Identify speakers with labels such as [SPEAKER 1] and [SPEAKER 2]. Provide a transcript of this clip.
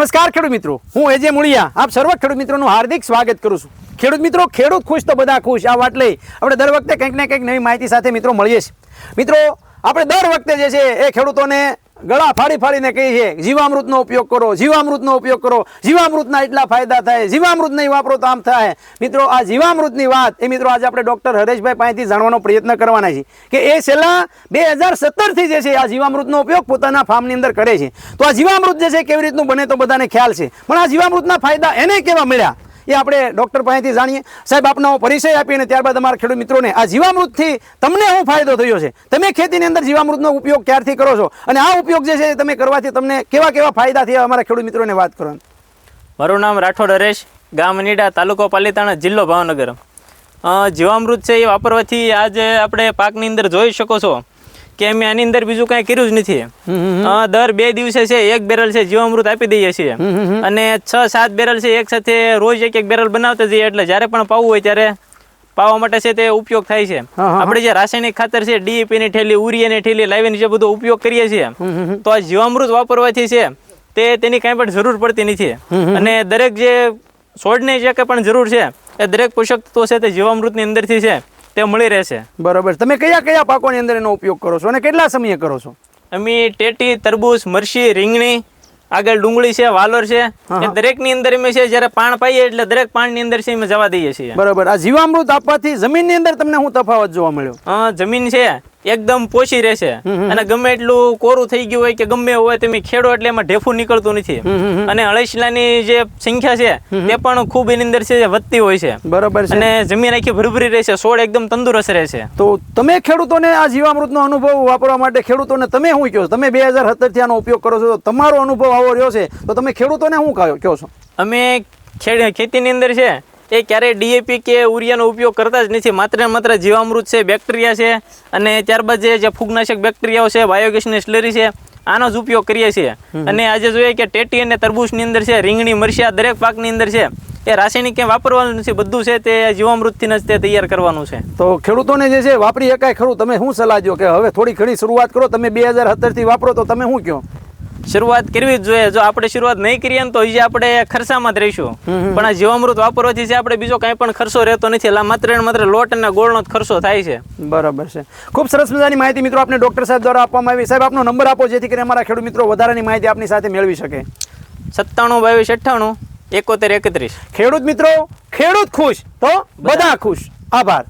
[SPEAKER 1] નમસ્કાર ખેડૂત મિત્રો, હું એજે મુળિયા આપ સર્વ ખેડૂત મિત્રોનું હાર્દિક સ્વાગત કરું છું। ખેડૂત મિત્રો, ખેડૂત ખુશ તો બધા ખુશ, આ વાત લઈ આપણે દર વખતે કંઈક ને કંઈક નવી માહિતી સાથે મિત્રો મળીએ છીએ। મિત્રો, આપણે દર વખતે જે છે એ ખેડૂતોને ગળા ફાડી ફાડીને કહીએ છીએ જીવામૃતનો ઉપયોગ કરો, જીવામૃતનો ઉપયોગ કરો, જીવામૃતના એટલા ફાયદા થાય, જીવામૃત નહીં વાપરો તો આમ થાય। મિત્રો, આ જીવામૃતની વાત એ મિત્રો આજે આપણે ડૉક્ટર હરેશભાઈ પાસેથી જાણવાનો પ્રયત્ન કરવાના છીએ કે એ છેલ્લા 2017થી જે છે આ જીવામૃતનો ઉપયોગ પોતાના ફાર્મની અંદર કરે છે। તો આ જીવામૃત જે છે કેવી રીતનું બને તો બધાને ખ્યાલ છે, પણ આ જીવામૃતના ફાયદા એને કેવા મળ્યા એ આપણે ડૉક્ટર પાસેથી જાણીએ। સાહેબ, આપનો પરિચય આપીને ત્યારબાદ અમારા ખેડૂત મિત્રોને આ જીવામૃતથી તમને શું ફાયદો થયો છે, તમે ખેતીની અંદર જીવામૃતનો ઉપયોગ ક્યારથી કરો છો અને આ ઉપયોગ જે છે તમે કરવાથી તમને કેવા કેવા ફાયદા થયા અમારા ખેડૂત મિત્રોને વાત કરો।
[SPEAKER 2] મારું નામ રાઠોડ હરેશ, ગામ અનીડા, તાલુકો પાલીતાણા, જિલ્લો ભાવનગર। જીવામૃત છે એ વાપરવાથી આજે આપણે પાકની અંદર જોઈ શકો છો કે અમે આની અંદર બીજું કાંઈ કર્યું જ નથી। દર 2 દિવસે છે 1 બેરલ છે જીવામૃત આપી દઈએ છીએ અને 6-7 બેરલ છે એક સાથે રોજ એક બેરલ બનાવતા જઈએ, એટલે જ્યારે પણ પાવું હોય ત્યારે પાવા માટે છે તે ઉપયોગ થાય છે। આપણે જે રાસાયણિક ખાતર છે DAP ની ઠેલી, યુરિયાની ઠેલી લાવીને જે બધો ઉપયોગ કરીએ છીએ તો આ જીવામૃત વાપરવાથી છે તેની કાંઈ પણ જરૂર પડતી નથી અને દરેક જે છોડને જે કંઈ પણ જરૂર છે એ દરેક પોષક તત્વો છે તે જીવામૃતની અંદરથી છે તે મળી રહેશે।
[SPEAKER 1] બરાબર, તમે કયા કયા પાકોની અંદર એનો ઉપયોગ કરો છો અને કેટલા સમયે કરો છો?
[SPEAKER 2] અમે ટેટી, તરબૂચ, મરચી, રીંગણી, આગળ ડુંગળી છે, વાલોર છે, એ દરેકની અંદર અમે છે જ્યારે પાણ પાઈએ એટલે દરેક પાણની અંદર છે અમે જવા દઈએ છીએ।
[SPEAKER 1] બરાબર, આ જીવામૃત આપવાથી જમીનની અંદર તમને શું તફાવત જોવા મળ્યો?
[SPEAKER 2] જમીન છે એકદમ પોચી રહેશે અને ગમે એટલું કોરું થઈ ગયું હોય કે ગમે હોય તમે ખેડો એટલે એમાં ઢેફું નીકળતું નથી અને અળસીલાની જે સંખ્યા છે તે પણ ખૂબ એની અંદર છે વધતી હોય છે।
[SPEAKER 1] બરાબર છે,
[SPEAKER 2] અને જમીન આખી ભરભરી રહેશે, છોડ એકદમ તંદુરસ્ત રહેશે।
[SPEAKER 1] તો તમે ખેડૂતોને આ જીવામૃતનો અનુભવ વાપરવા માટે ખેડૂતોને તમે શું કહો છો? તમે 2017 થી આનો ઉપયોગ કરો છો તો તમારો અનુભવ આવો રહ્યો છે, તો તમે ખેડૂતોને શું કહો છો?
[SPEAKER 2] અમે ખેતીની અંદર છે એ ક્યારેય DAP કે યુરિયાનો ઉપયોગ કરતા જ નથી, માત્ર ને માત્ર જીવામૃત છે, બેક્ટેરિયા છે અને ત્યારબાદ જે ફૂગનાશક બેક્ટેરિયાઓ છે, બાયોગેસની સ્લરી છે, આનો જ ઉપયોગ કરીએ છીએ। અને આજે જોઈએ કે ટેટી અને તરબૂચની અંદર છે, રીંગણી, મરચા, દરેક પાકની અંદર છે એ રાસાયણિક ક્યાંય વાપરવાનું નથી, બધું છે તે જીવામૃતથી જ તે તૈયાર કરવાનું છે।
[SPEAKER 1] તો ખેડૂતોને જે છે વાપરી શકાય ખરું? તમે શું સલાહ દો કે હવે થોડી ઘણી શરૂઆત કરો? તમે 2017 થી વાપરો તો તમે શું કહો?
[SPEAKER 2] શરૂઆત કરવી જ જોઈએ। જો આપણે શરૂઆત નહીં કરીએ તો હજી આપણે ખર્ચામાં જ રહીશું, પણ આ જીવામૃત વાપરવાથી છે આપણે બીજો કાંઈ પણ ખર્ચો રહેતો નથી, એટલે માત્ર ને માત્ર લોટ અને ગોળનો જ ખર્ચો થાય છે।
[SPEAKER 1] બરાબર છે, ખૂબ સરસ મજાની માહિતી મિત્રો આપને ડૉક્ટર સાહેબ દ્વારા આપવામાં આવી। સાહેબ, આપનો નંબર આપો જેથી કરીને અમારા ખેડૂત મિત્રો વધારાની માહિતી આપની સાથે મેળવી શકે।
[SPEAKER 2] 97 22 98 71 31।
[SPEAKER 1] ખેડૂત મિત્રો, ખેડૂત ખુશ તો બધા ખુશ। આભાર।